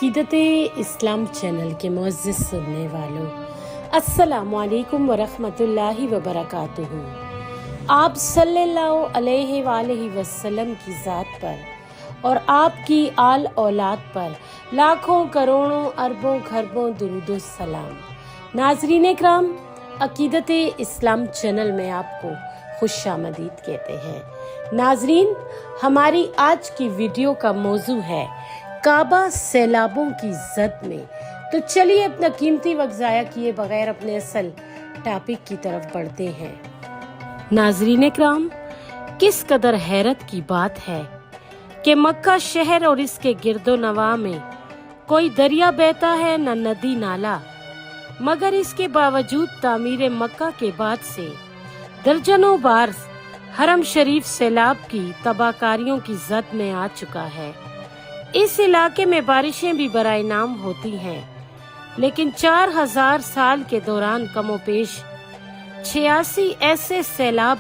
अकीदते इस्लाम channel के मुअज़्ज़िज़ सुनने वालों, अस्सलामु अलैकुम वरहमतुल्लाहि वबरकातुहू। आप सल्लल्लाहु अलैहि वालैहि वसल्लम की ज़ात पर और आपकी आल औलाद पर लाखों करोड़ों अरबों खरबों दुरूद सलाम। नाज़रीन इकराम, अकीदते इस्लाम चैनल में आपको खुशामदीद कहते हैं। नाज़रीन, हमारी आज की वीडियो का मौजू है काबा सैलाबों की जद में। तो चलिए अपना कीमती वक्त ज़ाया किए बगैर अपने असल टॉपिक की तरफ बढ़ते हैं। नाज़रीन इकराम, किस कदर हैरत की बात है कि मक्का शहर और इसके गिरदो नवा में कोई दरिया बहता है न नदी नाला, मगर इसके बावजूद तामीर मक्का के बाद से दर्जनों बार हरम शरीफ सैलाब की तबाहकारियों की जद में आ चुका है। इस इलाके में बारिशें भी बराए नाम होती हैं, लेकिन 4000 साल के दौरान कमोपेश 86 ऐसे सैलाब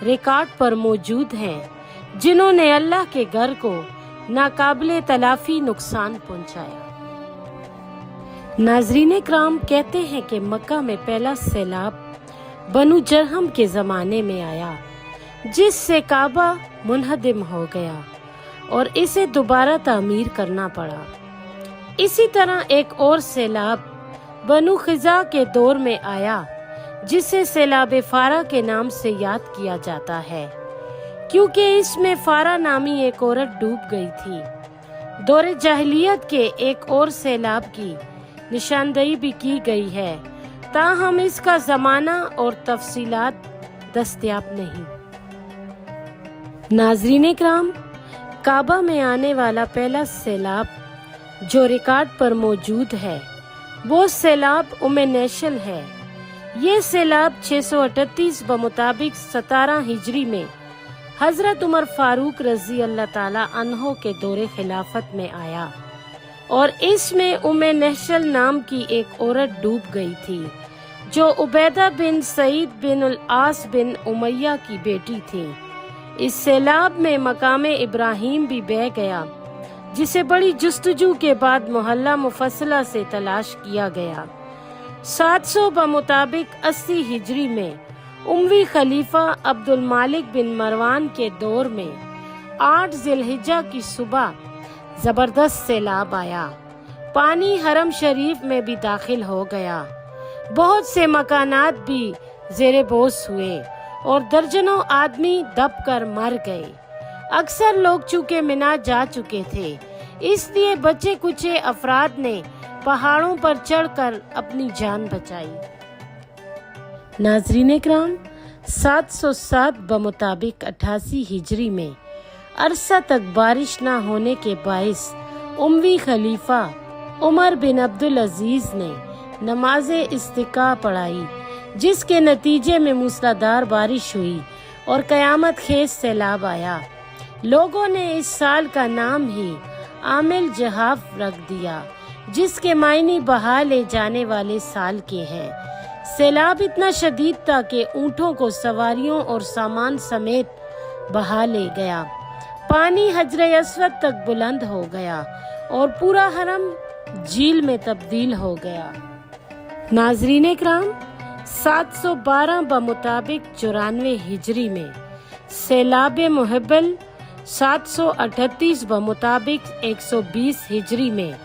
रिकॉर्ड पर मौजूद हैं जिन्होंने अल्लाह के घर को नाकाबिले तलाफी नुकसान पहुंचाया। नाज़रीन इकराम, कहते हैं कि मक्का में पहला सैलाब बनु जरहम के जमाने में आया, जिससे काबा मुनहदिम हो गया और इसे दोबारा तामीर करना पड़ा। इसी तरह एक और सैलाब बनु खिजा के दौर में आया, जिसे सैलाब फारा के नाम से याद किया जाता है, क्योंकि इसमें फारा नामी एक औरत डूब गई थी। दौरे जाहिलियत के एक और सैलाब की निशानदेही भी की गई है, ताहम इसका जमाना और तफसीलात दस्तयाब नहीं। नाज़रीन इकराम, काबा में आने वाला पहला सैलाब जो रिकॉर्ड पर मौजूद है वो सैलाब उम्मे नैशल है। ये सैलाब 638 बमुताबिक 17 हिजरी में हजरत उमर फारूक रजी अल्लाह ताला अन्हो के दौरे खिलाफत में आया और इसमें उम्मे नैशल नाम की एक औरत डूब गई थी, जो उबैदा बिन सईद बिन उल आस बिन उमैया की बेटी थी। इस सैलाब में मकामे इब्राहिम भी बह गया, जिसे बड़ी जुस्तजू के बाद मोहल्ला मुफस्सला से तलाश किया गया। 700 बमुताबिक 80 हिजरी में उमवी खलीफा अब्दुल मालिक बिन मरवान के दौर में 8 जिलहिज्जा की सुबह जबरदस्त सैलाब आया। पानी हरम शरीफ में भी दाखिल हो गया, बहुत से मकानात भी जेरे बोस हुए और दर्जनों आदमी दब कर मर गए। अक्सर लोग चूंकि मिना जा चुके थे, इसलिए बचे कुचे अफराद ने पहाड़ों पर चढ़कर अपनी जान बचाई। नाज़रीन इकराम, 707 बमुताबिक 88 हिजरी में अरसा तक बारिश न होने के बाइस उमवी खलीफा उमर बिन अब्दुल अजीज ने नमाज़े इस्तिका पढ़ाई, जिसके नतीजे में मूसलाधार बारिश हुई और कयामत खेज सैलाब आया। लोगों ने इस साल का नाम ही आमिल जहाफ रख दिया, जिसके मायने बहा ले जाने वाले साल के हैं। सैलाब इतना शदीद था कि ऊँटों को सवारियों और सामान समेत बहा ले गया। पानी हजरे अस्वद तक बुलंद हो गया और पूरा हरम झील में तब्दील हो गया। नाज़रीन इकराम, 712 बमुताबिक 94 हिजरी में सैलाब मुहब्बल, 738 बमुताबिक 120 हिजरी में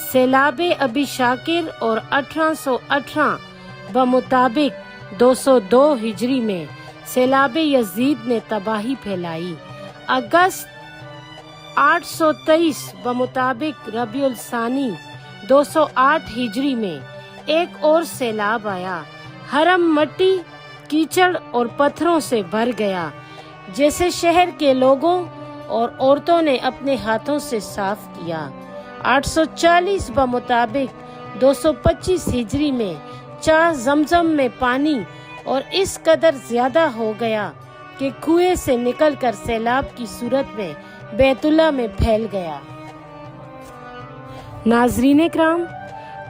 सैलाब अबी शाकिर और 1818 बमुताबिक 202 हिजरी में सैलाब यजीद ने तबाही फैलाई। अगस्त 823 बमुताबिक रबीउल सानी 208 हिजरी में एक और सैलाब आया। हरम मट्टी, कीचड़ और पत्थरों से भर गया, जैसे शहर के लोगों और औरतों ने अपने हाथों से साफ किया। 840 बमुताबिक 225 हिजरी में चाह जमजम में पानी और इस कदर ज्यादा हो गया कि कुएं से निकलकर सैलाब की सूरत में बैतुल्ला में फैल गया। नाज़रीन इकराम,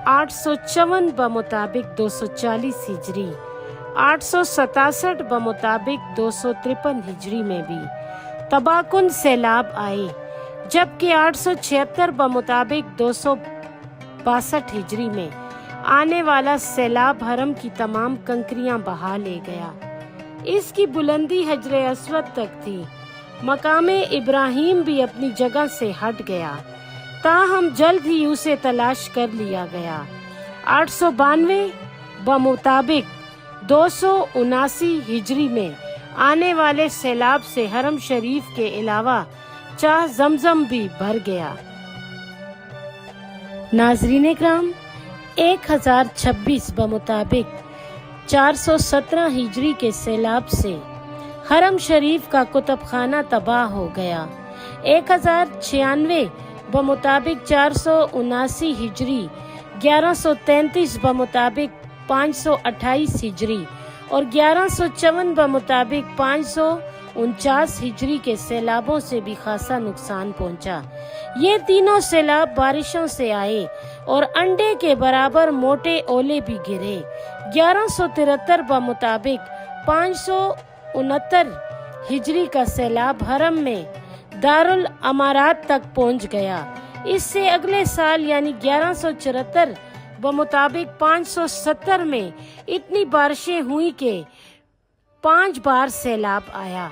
854 बमुताबिक 240 हिजरी, 867 बमुताबिक 253 हिजरी में भी तबाहकुन सैलाब आए। जबकि 876 बमुताबिक 262 हिजरी में आने वाला सैलाब हरम की तमाम कंकरियां बहा ले गया। इसकी बुलंदी हजर अस्वद तक थी। मकामे इब्राहिम भी अपनी जगह से हट गया, ताहम जल्द ही उसे तलाश कर लिया गया। 892 बमुताबिक 279 हिजरी में आने वाले सैलाब से हरम शरीफ के अलावा चाह जमजम भी भर गया। नाज़रीन इकराम, 1026 बमुताबिक 417 हिजरी के सैलाब से हरम शरीफ का कुतुब खाना तबाह हो गया। 1096 बमुताबिक 479 हिजरी, 1133 बमुताबिक 528 हिजरी और 1154 बमुताबिक 549 हिजरी के सैलाबों से भी खासा नुकसान पहुंचा। ये तीनों सैलाब बारिशों से आए और अंडे के बराबर मोटे ओले भी गिरे। 1173 बमुताबिक 569 हिजरी का सैलाब हरम में दारुल अमारात तक पहुंच गया। इससे अगले साल यानी 1174 बमुताबिक 570 में इतनी बारिशें हुई कि 5 बार सैलाब आया।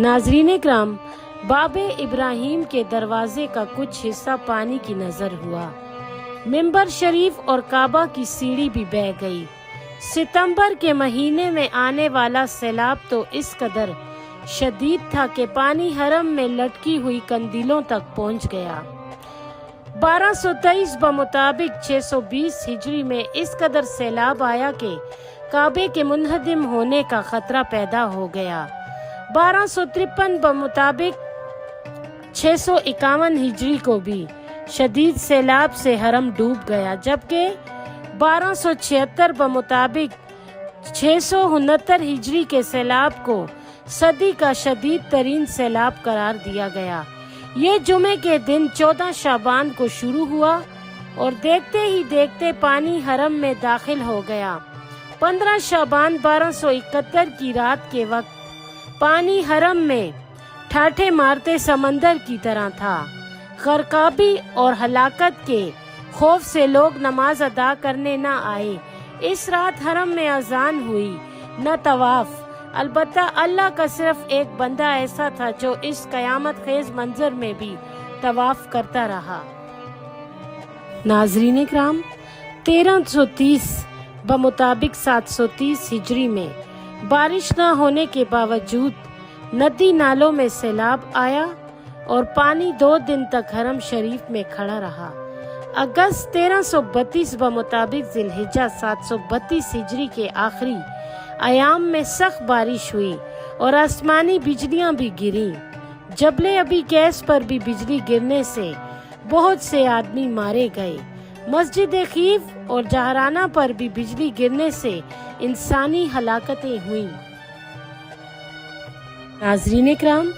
नाज़रीन इकराम, बाबे इब्राहिम के दरवाजे का कुछ हिस्सा पानी की नजर हुआ। मिंबर शरीफ और काबा की सीढ़ी भी बह गई। सितंबर के महीने में आने वाला सैलाब तो इस कदर शदीद था कि पानी हरम में लटकी हुई कंदीलों तक पहुंच गया। 1223 बमुताबिक 620 हिजरी में इस कदर सैलाब आया कि काबे के मुनहदिम होने का खतरा पैदा हो गया। 1253 बमुताबिक 651 हिजरी को भी शदीद सैलाब से हरम डूब गया, जबकि 1276 बमुताबिक 669 हिजरी के सैलाब को सदी का शदीद तरीन सैलाब करार दिया गया। ये जुमे के दिन 14 शाबान को शुरू हुआ और देखते ही देखते पानी हरम में दाखिल हो गया। 15 शाबान 1271 की रात के वक्त पानी हरम में ठाठे मारते समंदर की तरह था। गरकाबी और हलाकत के खौफ से लोग नमाज अदा करने न आए। इस रात हरम में अजान हुई, न तवाफ। अलबत्ता अल्लाह का सिर्फ एक बंदा ऐसा था जो इस कयामत खेज मंजर में भी तवाफ करता रहा। नाज़रीन इकराम, 1330 बमुताबिक 730 हिजरी में बारिश न होने के बावजूद नदी नालों में सैलाब आया और पानी 2 दिन तक हरम शरीफ में खड़ा रहा। अगस्त 1332 बमुताबिक जिलहिज्जा 732 हिजरी के आखिरी अयाम में सख्त बारिश हुई और आसमानी बिजलियां भी गिरी। जबले अबी कैस पर भी बिजली गिरने से बहुत से आदमी मारे गए। मस्जिद खीफ और जहराना पर भी बिजली गिरने से इंसानी हलाकतें हुई। नाज़रीन इकराम,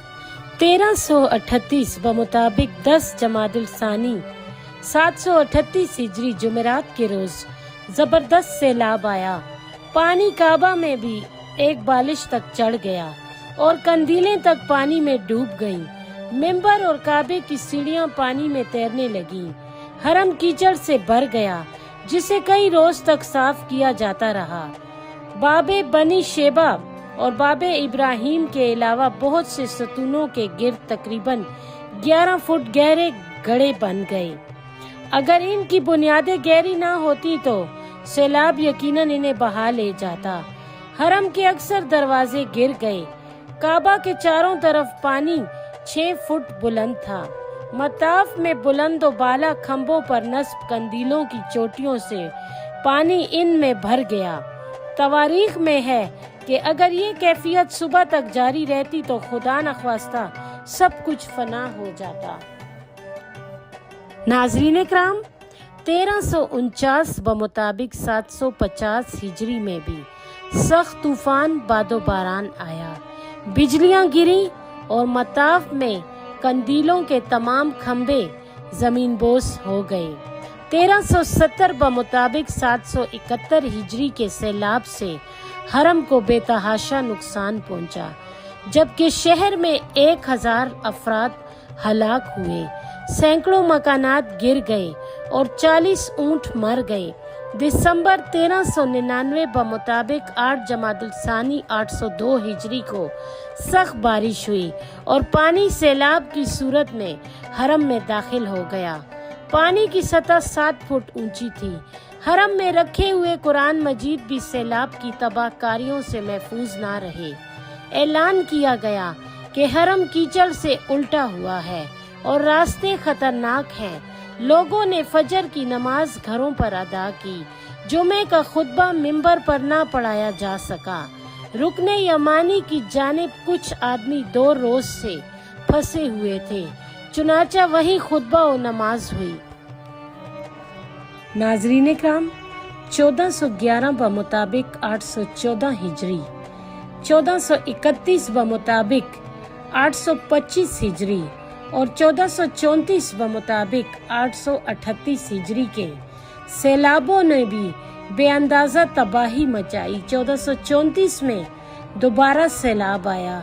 1338 बमुताबिक 10 जमादुल सानी 738 हिजरी जुमेरात के रोज जबरदस्त सैलाब आया। पानी काबा में भी एक बालिश तक चढ़ गया और कंदीलें तक पानी में डूब गईं। मिंबर और काबे की सीढ़ियां पानी में तैरने लगीं। हरम कीचड़ से भर गया, जिसे कई रोज तक साफ किया जाता रहा। बाबे बनी शेबा और बाबे इब्राहिम के अलावा बहुत से सतूनों के गिर्द तकरीबन 11 फुट गहरे गड्ढे बन गए। अगर इनकी बुनियादें गहरी ना होती तो सैलाब यकीनन इन्हें बहा ले जाता। हरम के अक्सर दरवाजे गिर गए। काबा के चारों तरफ पानी 6 फुट बुलंद था। मताफ में बुलंद और बाला खम्भों पर नस्ब कंदीलों की चोटियों से पानी इन में भर गया। तवारीख में है कि अगर ये कैफियत सुबह तक जारी रहती तो खुदा नख्वास्ता सब कुछ फना हो जाता। नाज़रीन इकराम, 1349 बमुताबिक 750 हिजरी में भी सख्त तूफान बादो बारान आया। बिजलियां गिरी और मताफ में कंदीलों के तमाम खंबे जमीन बोस हो गए। 1370 बमुताबिक 771 हिजरी के सैलाब से हरम को बेतहाशा नुकसान पहुंचा। جبکہ شہر میں 1000 افراد ہلاک ہوئے، سینکڑوں مکانات گر گئے اور 40 اونٹ مر گئے۔ دسمبر 1399 بمطابق 8 جمادی الثانی 802 ہجری کو سخت بارش ہوئی اور پانی سیلاب کی صورت میں حرم میں داخل ہو گیا۔ پانی کی سطح 7 فٹ اونچی تھی۔ حرم میں رکھے ہوئے قرآن مجید بھی سیلاب کی تباہ کاریوں سے محفوظ نہ رہے۔ اعلان کیا گیا کہ حرم کیچڑ سے الٹا ہوا ہے اور راستے خطرناک ہیں۔ لوگوں نے فجر کی نماز گھروں پر ادا کی۔ جمعے کا خطبہ ممبر پر نہ پڑھایا جا سکا۔ رکن یمانی کی جانب کچھ آدمی 2 روز سے پھنسے ہوئے تھے، چنانچہ وہیں خطبہ و نماز ہوئی۔ ناظرین کرام، 1411 بمطابق 814 ہجری، 1431 بمطابق 825 ہجری اور 1434 بمطابق 838 ہجری کے سیلابوں نے بھی بے اندازہ تباہی مچائی۔ 1434 میں دوبارہ سیلاب آیا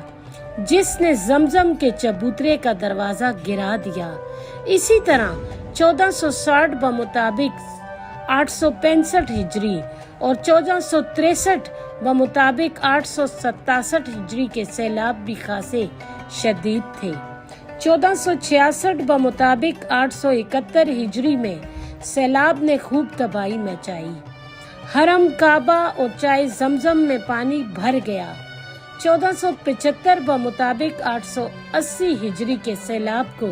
جس نے زمزم کے چبوترے کا دروازہ گرا دیا۔ اسی طرح 1460 بمطابق 865 ہجری اور 1463 بمطابق 867 ہجری کے سیلاب بھی خاصے شدید تھے۔ 1466 بمطابق 871 ہجری میں سیلاب نے خوب تباہی مچائی۔ حرم کعبہ اور چائے زمزم میں پانی بھر گیا۔ 1475 بمطابق 880 ہجری کے سیلاب کو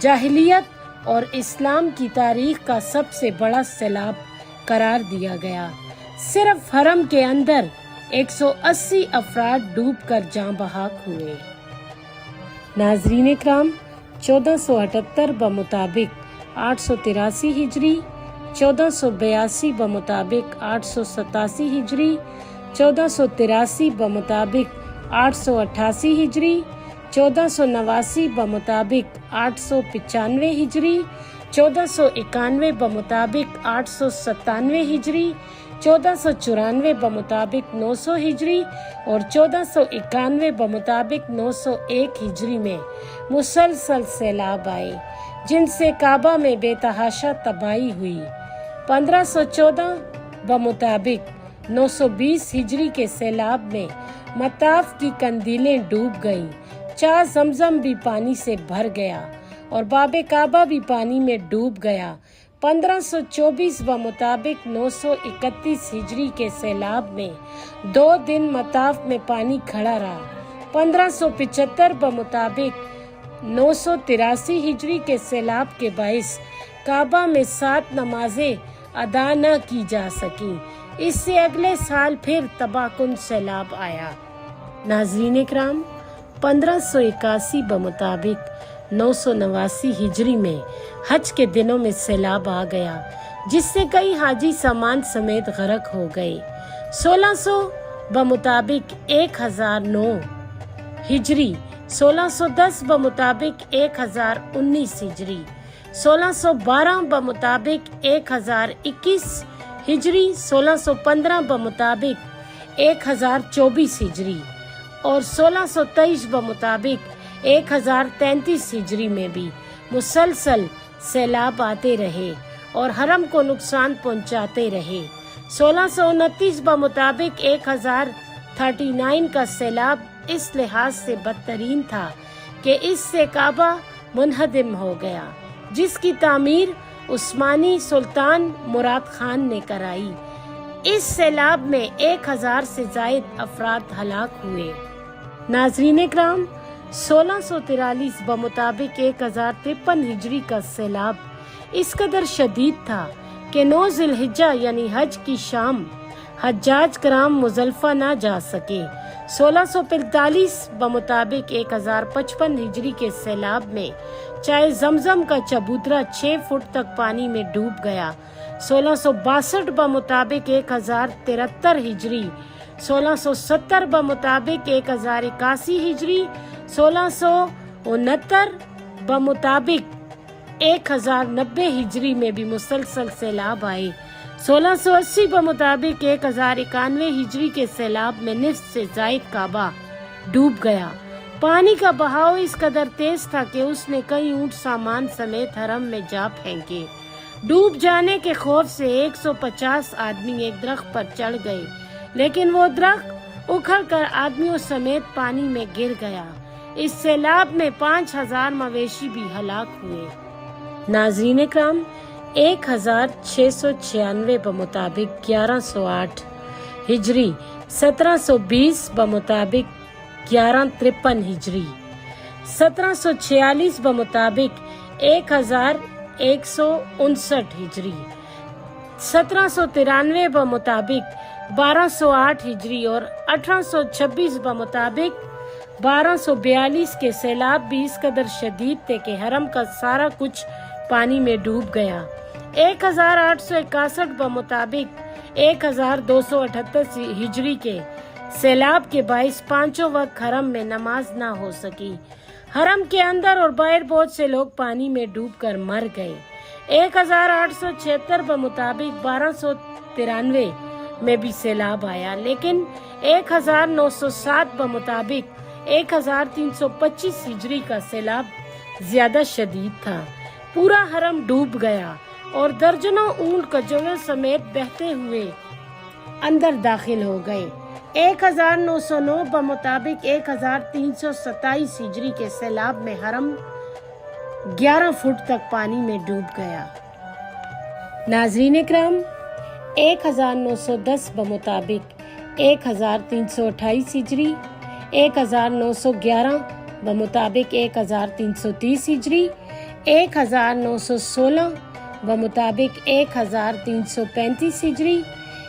جاہلیت اور اسلام کی تاریخ کا سب سے بڑا سیلاب قرار دیا گیا۔ صرف حرم کے اندر 180 افراد ڈوب کر جاں بحق ہوئے۔ ناظرین کرام، 1478 بمطابق 883 ہجری، 1482 بمطابق 887 ہجری، 1483 بمطابق 888 ہجری، 1489 بمطابق 895 ہجری، 1491 بمطابق 897 ہجری، 1494 بمطابق 900 ہجری اور 1491 بمطابق 901 ہجری میں مسلسل سیلاب آئے جن سے کعبہ میں بے تحاشا تباہی ہوئی۔ 1514 بمطابق 920 ہجری کے سیلاب میں مطاف کی قندیلیں ڈوب گئیں، چاہ زمزم بھی پانی سے بھر گیا اور باب کعبہ بھی پانی میں ڈوب گیا۔ 1524 بمطابق 931 ہجری کے سیلاب میں 2 دن مطاف میں پانی کھڑا رہا۔ 1575 بمطابق 983 ہجری کے سیلاب کے باعث کعبہ میں 7 نمازیں ادا نہ کی جا سکیں۔ اس سے اگلے سال پھر تباہ کن سیلاب آیا۔ ناظرین کرام، 1581 بمطابق 989 ہجری میں حج کے دنوں میں سیلاب آ گیا جس سے کئی حاجی سامان سمیت غرق ہو گئے۔ 1600 بمطابق 1009 ہجری، 1610 بمطابق 1019 ہجری، 1612 بمطابق 1021 ہجری، 1615 بمطابق 1024 ہجری اور 1623 بمطابق 1033 ہجری میں بھی مسلسل سیلاب آتے رہے اور حرم کو نقصان پہنچاتے رہے۔ 1629 بمطابق 1039 کا سیلاب اس لحاظ سے بدترین تھا کہ اس سے کعبہ منہدم ہو گیا جس کی تعمیر عثمانی سلطان مراد خان نے کرائی۔ اس سیلاب میں 1000 سے زائد افراد ہلاک ہوئے۔ ناظرین کرام، 1643 بمطابق 1053 ہجری کا سیلاب اس قدر شدید تھا کہ 9 ذی الحجہ یعنی حج کی شام حجاج کرام مزدلفہ نہ جا سکے۔ 1645 بمطابق 1055 ہجری کے سیلاب میں چائے زمزم کا چبوترا 6 فٹ تک پانی میں ڈوب گیا۔ 1662 بمطابق 1073 ہجری، 1670 بمطابق 1081 ہجری، 1669 بمطابق 1090 ہجری میں بھی مسلسل سیلاب آئے۔ 1680 بمطابق 1091 ہجری کے سیلاب میں نصف سے زائد کعبہ ڈوب گیا۔ پانی کا بہاؤ اس قدر تیز تھا کہ اس نے کئی اونٹ سامان سمیت حرم میں جا پھینکے۔ ڈوب جانے کے خوف سے 150 آدمی ایک درخت پر چڑھ گئے، لیکن وہ درخت اکھڑ کر آدمیوں سمیت پانی میں گر گیا۔ اس سیلاب میں 5000 مویشی بھی ہلاک ہوئے۔ ناظرین اکرام، 1696 بمطابق 1108 ہجری، 1720 بمطابق 1153 ہجری، 1746 بمطابق 1159 ہجری، 1793 بمطابق 1208 ہجری اور 1826 بمطابق 1242 کے سیلاب بھی اس قدر شدید تھے کہ حرم کا سارا کچھ پانی میں ڈوب گیا۔ 1861 بمطابق 1278 ہجری کے سیلاب کے باعث پانچوں وقت حرم میں نماز نہ ہو سکی۔ حرم کے اندر اور باہر بہت سے لوگ پانی میں ڈوب کر مر گئے۔ 1876 بمطابق 1293 میں بھی سیلاب آیا، لیکن 1907 بمطابق 1325 ہجری کا سیلاب زیادہ شدید تھا۔ پورا حرم ڈوب گیا اور درجنوں اونٹ کجوے سمیت بہتے ہوئے اندر داخل ہو گئے۔ 1909 بمطابق 1327 ہجری کے سیلاب میں حرم 11 فٹ تک پانی میں ڈوب گیا۔ ناظرین اکرام، 1910 بمطابق 1328 ہجری، 1911 بمطابق 1330 ہجری، 1916 بمطابق 1335 ہجری،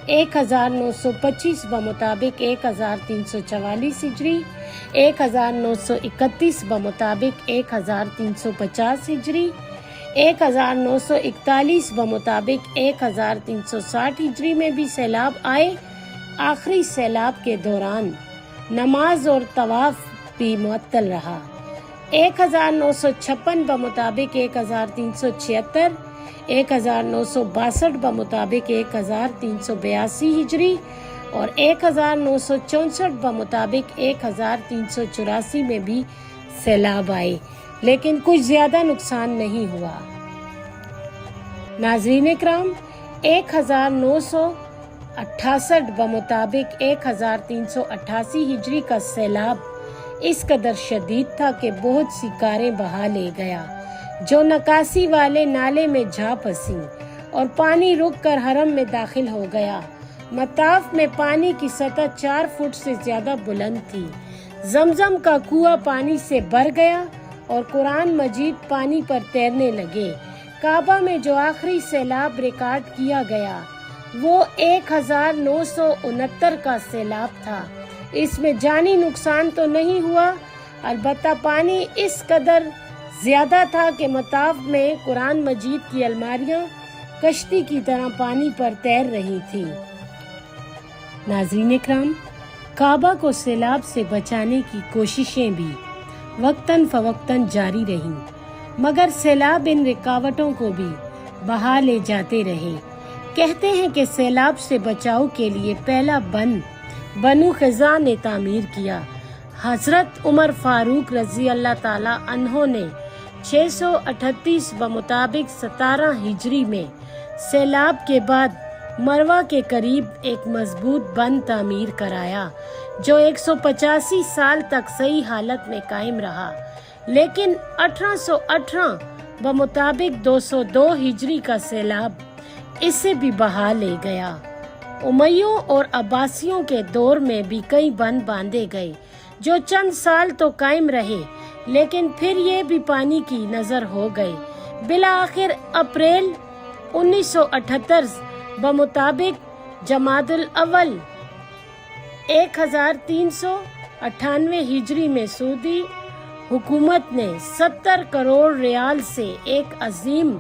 1925 بمطابق 1344 ہجری، 1931 بمطابق 1350 ہجری، 1941 بمطابق 1360 ہجری میں بھی سیلاب آئے۔ آخری سیلاب کے دوران نماز اور طواف بھی معطل رہا۔ 1956 بمطابق 1376، 1962 بمطابق 1382 ہجری اور 1964 بمطابق 1384 میں بھی سیلاب آئے، لیکن کچھ زیادہ نقصان نہیں ہوا۔ ناظرین اکرام، 1968 بمطابق 1388 ہجری کا سیلاب اس قدر شدید تھا کہ بہت سی کاریں بہا لے گیا، جو نکاسی والے نالے میں جا پھنسی اور پانی رک کر حرم میں داخل ہو گیا۔ مطاف میں پانی کی سطح 4 فٹ سے زیادہ بلند تھی۔ زمزم کا کنواں پانی سے بھر گیا اور قرآن مجید پانی پر تیرنے لگے۔ کعبہ میں جو آخری سیلاب ریکارڈ کیا گیا وہ 1969 کا سیلاب تھا۔ اس میں جانی نقصان تو نہیں ہوا، البتہ پانی اس قدر زیادہ تھا کہ مطاف میں قرآن مجید کی الماریاں کشتی کی طرح پانی پر تیر رہی تھیں۔ ناظرین اکرام، کعبہ کو سیلاب سے بچانے کی کوششیں بھی وقتاً فوقتاً جاری رہیں، مگر سیلاب ان رکاوٹوں کو بھی بہا لے جاتے رہے۔ کہتے ہیں کہ سیلاب سے بچاؤ کے لیے پہلا بند بنو خزاع نے تعمیر کیا۔ حضرت عمر فاروق رضی اللہ تعالی عنہ نے 638 بمطابق 17 ہجری میں سیلاب کے بعد مروہ کے قریب ایک مضبوط بند تعمیر کرایا، جو 185 سال تک صحیح حالت میں قائم رہا، لیکن 1818 بمطابق 202 ہجری کا سیلاب اسے بھی بہا لے گیا۔ امیوں اور عباسیوں کے دور میں بھی کئی بند باندھے گئے جو چند سال تو قائم رہے، لیکن پھر یہ بھی پانی کی نظر ہو گئے۔ بالآخر اپریل 1978 بمطابق جمادی الاول 1398 ہجری میں سعودی حکومت نے 70 کروڑ ریال سے ایک عظیم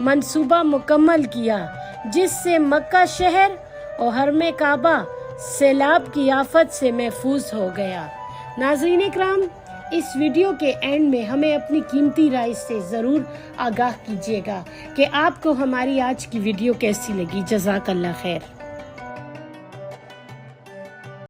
منصوبہ مکمل کیا، جس سے مکہ شہر اور حرم کعبہ سیلاب کی آفت سے محفوظ ہو گیا۔ ناظرین اکرام، اس ویڈیو کے اینڈ میں ہمیں اپنی قیمتی رائے سے ضرور آگاہ کیجیے گا کہ آپ کو ہماری آج کی ویڈیو کیسی لگی۔ جزاک اللہ خیر۔